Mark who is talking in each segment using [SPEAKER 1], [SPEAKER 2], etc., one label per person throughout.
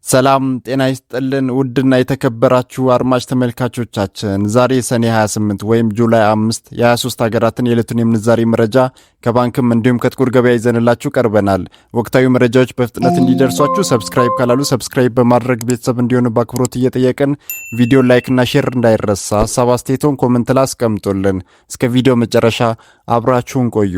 [SPEAKER 1] ሰላም ጤና ይስጥልን ውድና የተከበራችሁ አድማጭ ተመልካቾቻችን ዛሬ ሰኔ 28 ወይም ጁላይ 5 የ23 ሀገራትን የዕለቱን የምንዛሬ መረጃ ከባንክም እንዲሁም ከጥቁር ገበያ ይዘንላችሁ ቀርበናል። ወቅታዊ መረጃዎች በፍጥነት እንዲደርሷችሁ ሰብስክራይብ ካላሉ ሰብስክራይብ በማድረግ ቤተሰብ እንዲሆኑ በአክብሮት እየጠየቅን ቪዲዮ ላይክና ሼር እንዳይረሳ፣ ሀሳብ አስተያየቶን ኮሜንት ላይ አስቀምጡልን። እስከ ቪዲዮ መጨረሻ አብራችሁን ቆዩ።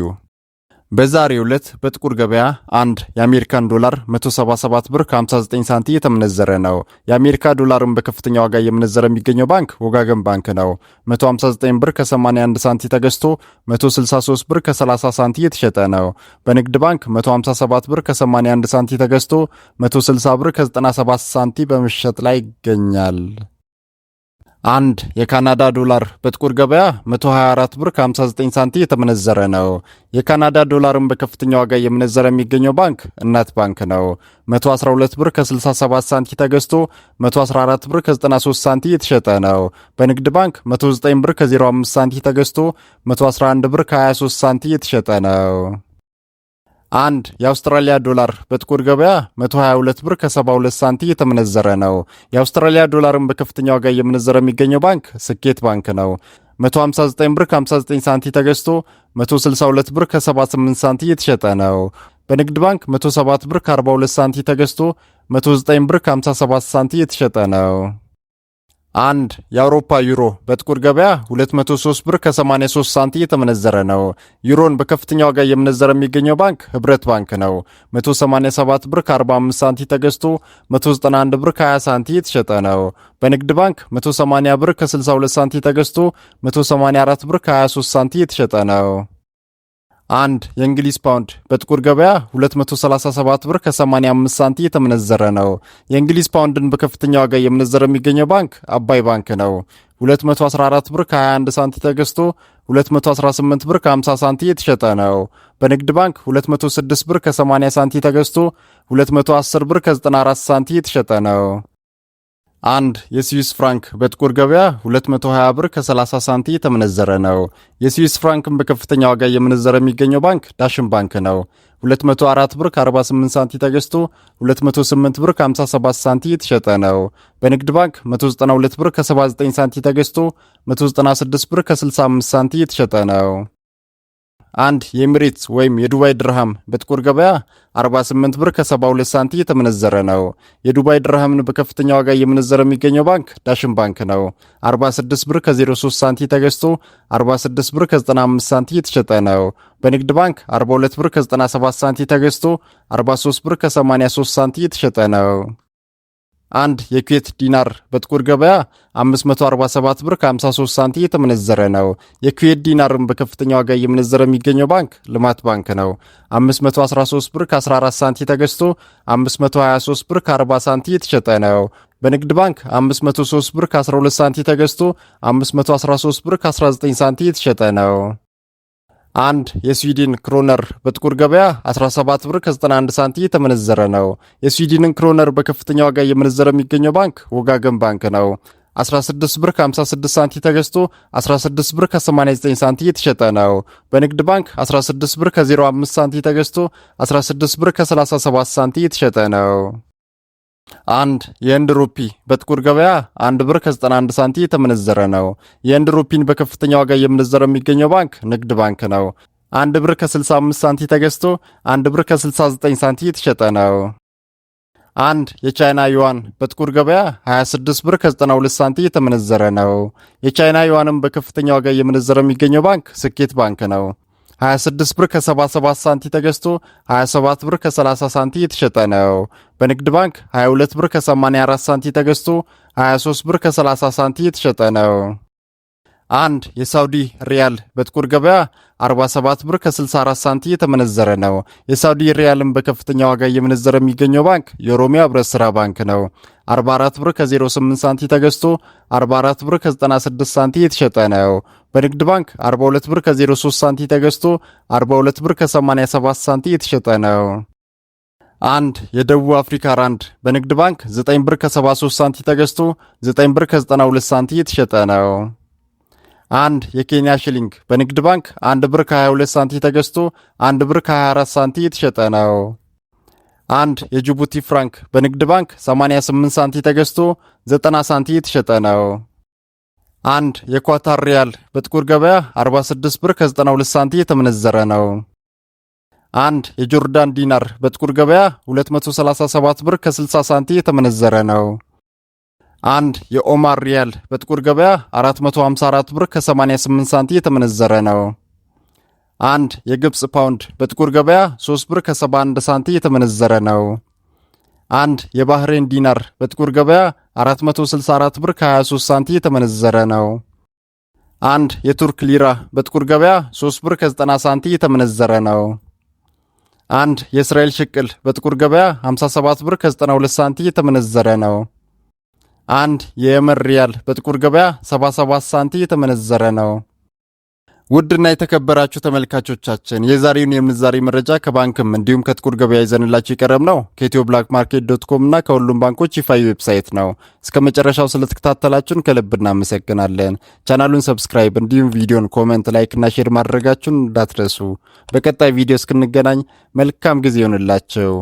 [SPEAKER 1] በዛሬው ዕለት በጥቁር ገበያ አንድ የአሜሪካን ዶላር 177 ብር ከ59 ሳንቲም የተመነዘረ ነው። የአሜሪካ ዶላርን በከፍተኛ ዋጋ እየመነዘረ የሚገኘው ባንክ ወጋገን ባንክ ነው። 159 ብር ከ81 ሳንቲም ተገዝቶ 163 ብር ከ30 ሳንቲም የተሸጠ ነው። በንግድ ባንክ 157 ብር ከ81 ሳንቲም ተገዝቶ 160 ብር ከ97 ሳንቲም በመሸጥ ላይ ይገኛል። አንድ የካናዳ ዶላር በጥቁር ገበያ 124 ብር ከ59 ሳንቲም የተመነዘረ ነው። የካናዳ ዶላርን በከፍተኛ ዋጋ እየመነዘረ የሚገኘው ባንክ እናት ባንክ ነው። 112 ብር ከ67 ሳንቲም ተገዝቶ 114 ብር ከ93 ሳንቲም የተሸጠ ነው። በንግድ ባንክ 109 ብር ከ05 ሳንቲም ተገዝቶ 111 ብር ከ23 ሳንቲም የተሸጠ ነው። አንድ የአውስትራሊያ ዶላር በጥቁር ገበያ 122 ብር ከ72 ሳንቲም የተመነዘረ ነው። የአውስትራሊያ ዶላርን በከፍተኛ ዋጋ እየመነዘረ የሚገኘው ባንክ ስኬት ባንክ ነው። 159 ብር ከ59 ሳንቲም ተገዝቶ 162 ብር ከ78 ሳንቲም የተሸጠ ነው። በንግድ ባንክ 107 ብር ከ42 ሳንቲም ተገዝቶ 109 ብር ከ57 ሳንቲም የተሸጠ ነው። አንድ የአውሮፓ ዩሮ በጥቁር ገበያ 203 ብር ከ83 ሳንቲም የተመነዘረ ነው። ዩሮን በከፍተኛ ዋጋ እየመነዘረ የሚገኘው ባንክ ህብረት ባንክ ነው። 187 ብር ከ45 ሳንቲም ተገዝቶ 191 ብር ከ20 ሳንቲም የተሸጠ ነው። በንግድ ባንክ 180 ብር ከ62 ሳንቲም ተገዝቶ 184 ብር ከ23 ሳንቲም የተሸጠ ነው። አንድ የእንግሊዝ ፓውንድ በጥቁር ገበያ 237 ብር ከ85 ሳንቲም የተመነዘረ ነው። የእንግሊዝ ፓውንድን በከፍተኛ ዋጋ እየመነዘረ የሚገኘው ባንክ አባይ ባንክ ነው። 214 ብር ከ21 ሳንቲም ተገዝቶ 218 ብር ከ50 ሳንቲም የተሸጠ ነው። በንግድ ባንክ 206 ብር ከ80 ሳንቲም ተገዝቶ 210 ብር ከ94 ሳንቲም የተሸጠ ነው። አንድ የስዊስ ፍራንክ በጥቁር ገበያ 220 ብር ከ30 ሳንቲም የተመነዘረ ነው። የስዊስ ፍራንክን በከፍተኛ ዋጋ እየመነዘረ የሚገኘው ባንክ ዳሽን ባንክ ነው። 204 ብር ከ48 ሳንቲም ተገዝቶ 208 ብር ከ57 ሳንቲም የተሸጠ ነው። በንግድ ባንክ 192 ብር ከ79 ሳንቲም ተገዝቶ 196 ብር ከ65 ሳንቲም የተሸጠ ነው። አንድ የኤሚሬትስ ወይም የዱባይ ድርሃም በጥቁር ገበያ 48 ብር ከ72 ሳንቲም የተመነዘረ ነው። የዱባይ ድርሃምን በከፍተኛ ዋጋ እየመነዘረ የሚገኘው ባንክ ዳሽን ባንክ ነው። 46 ብር ከ03 ሳንቲም ተገዝቶ 46 ብር ከ95 ሳንቲም የተሸጠ ነው። በንግድ ባንክ 42 ብር ከ97 ሳንቲም ተገዝቶ 43 ብር ከ83 ሳንቲም የተሸጠ ነው። አንድ የኩዌት ዲናር በጥቁር ገበያ 547 ብር ከ53 ሳንቲም የተመነዘረ ነው። የኩዌት ዲናርን በከፍተኛ ዋጋ እየመነዘረ የሚገኘው ባንክ ልማት ባንክ ነው። 513 ብር ከ14 ሳንቲም ተገዝቶ 523 ብር ከ40 ሳንቲም የተሸጠ ነው። በንግድ ባንክ 503 ብር ከ12 ሳንቲም ተገዝቶ 513 ብር ከ19 ሳንቲም የተሸጠ ነው። አንድ የስዊድን ክሮነር በጥቁር ገበያ 17 ብር ከ91 ሳንቲም የተመነዘረ ነው። የስዊድንን ክሮነር በከፍተኛ ዋጋ እየመነዘረ የሚገኘው ባንክ ወጋገን ባንክ ነው። 16 ብር ከ56 ሳንቲም ተገዝቶ 16 ብር ከ89 ሳንቲም የተሸጠ ነው። በንግድ ባንክ 16 ብር ከ05 ሳንቲም ተገዝቶ 16 ብር ከ37 ሳንቲም የተሸጠ ነው። አንድ የህንድ ሩፒ በጥቁር ገበያ 1 ብር ከ91 ሳንቲም የተመነዘረ ነው። የህንድ ሩፒን በከፍተኛ ዋጋ እየመነዘረ የሚገኘው ባንክ ንግድ ባንክ ነው። 1 ብር ከ65 ሳንቲም ተገዝቶ 1 ብር ከ69 ሳንቲም የተሸጠ ነው። አንድ የቻይና ዩዋን በጥቁር ገበያ 26 ብር ከ92 ሳንቲም የተመነዘረ ነው። የቻይና ዩዋንም በከፍተኛ ዋጋ እየመነዘረ የሚገኘው ባንክ ስኬት ባንክ ነው። 26 ብር ከ77 ሳንቲም ተገዝቶ 27 ብር ከ30 ሳንቲም የተሸጠ ነው። በንግድ ባንክ 22 ብር ከ84 ሳንቲም ተገዝቶ 23 ብር ከ30 ሳንቲም የተሸጠ ነው። አንድ የሳውዲ ሪያል በጥቁር ገበያ 47 ብር ከ64 ሳንቲም የተመነዘረ ነው። የሳውዲ ሪያልን በከፍተኛ ዋጋ እየመነዘረ የሚገኘው ባንክ የኦሮሚያ ህብረት ሥራ ባንክ ነው። 44 ብር ከ08 ሳንቲም ተገዝቶ 44 ብር ከ96 ሳንቲም የተሸጠ ነው። በንግድ ባንክ 42 ብር ከ03 ሳንቲም ተገዝቶ 42 ብር ከ87 ሳንቲም የተሸጠ ነው። አንድ የደቡብ አፍሪካ ራንድ በንግድ ባንክ 9 ብር ከ73 ሳንቲም ተገዝቶ 9 ብር ከ92 ሳንቲም የተሸጠ ነው። አንድ የኬንያ ሽሊንግ በንግድ ባንክ 1 ብር ከ22 ሳንቲም ተገዝቶ 1 ብር ከ24 ሳንቲም የተሸጠ ነው። አንድ የጅቡቲ ፍራንክ በንግድ ባንክ 88 ሳንቲ ተገዝቶ 90 ሳንቲ የተሸጠ ነው። አንድ የኳታር ሪያል በጥቁር ገበያ 46 ብር ከ92 ሳንቲ የተመነዘረ ነው። አንድ የጆርዳን ዲናር በጥቁር ገበያ 237 ብር ከ60 ሳንቲ የተመነዘረ ነው። አንድ የኦማር ሪያል በጥቁር ገበያ 454 ብር ከ88 ሳንቲ የተመነዘረ ነው። አንድ የግብጽ ፓውንድ በጥቁር ገበያ 3 ብር ከ71 ሳንቲ የተመነዘረ ነው። አንድ የባህሬን ዲናር በጥቁር ገበያ 464 ብር ከ23 ሳንቲ የተመነዘረ ነው። አንድ የቱርክ ሊራ በጥቁር ገበያ 3 ብር ከ90 ሳንቲ የተመነዘረ ነው። አንድ የእስራኤል ሽቅል በጥቁር ገበያ 57 ብር ከ92 ሳንቲ የተመነዘረ ነው። አንድ የየመን ሪያል በጥቁር ገበያ 77 ሳንቲ የተመነዘረ ነው። ውድና የተከበራችሁ ተመልካቾቻችን የዛሬውን የምንዛሬ መረጃ ከባንክም እንዲሁም ከጥቁር ገበያ ይዘንላችሁ የቀረብ ነው ከኢትዮብላክማርኬት.com እና ከሁሉም ባንኮች ይፋዊ ዌብሳይት ነው። እስከ መጨረሻው ስለተከታተላችሁን ከልብ እናመሰግናለን። ቻናሉን ሰብስክራይብ እንዲሁም ቪዲዮን ኮሜንት፣ ላይክ እና ሼር ማድረጋችሁን እንዳትረሱ። በቀጣይ ቪዲዮ እስክንገናኝ መልካም ጊዜ ይሁንላችሁ።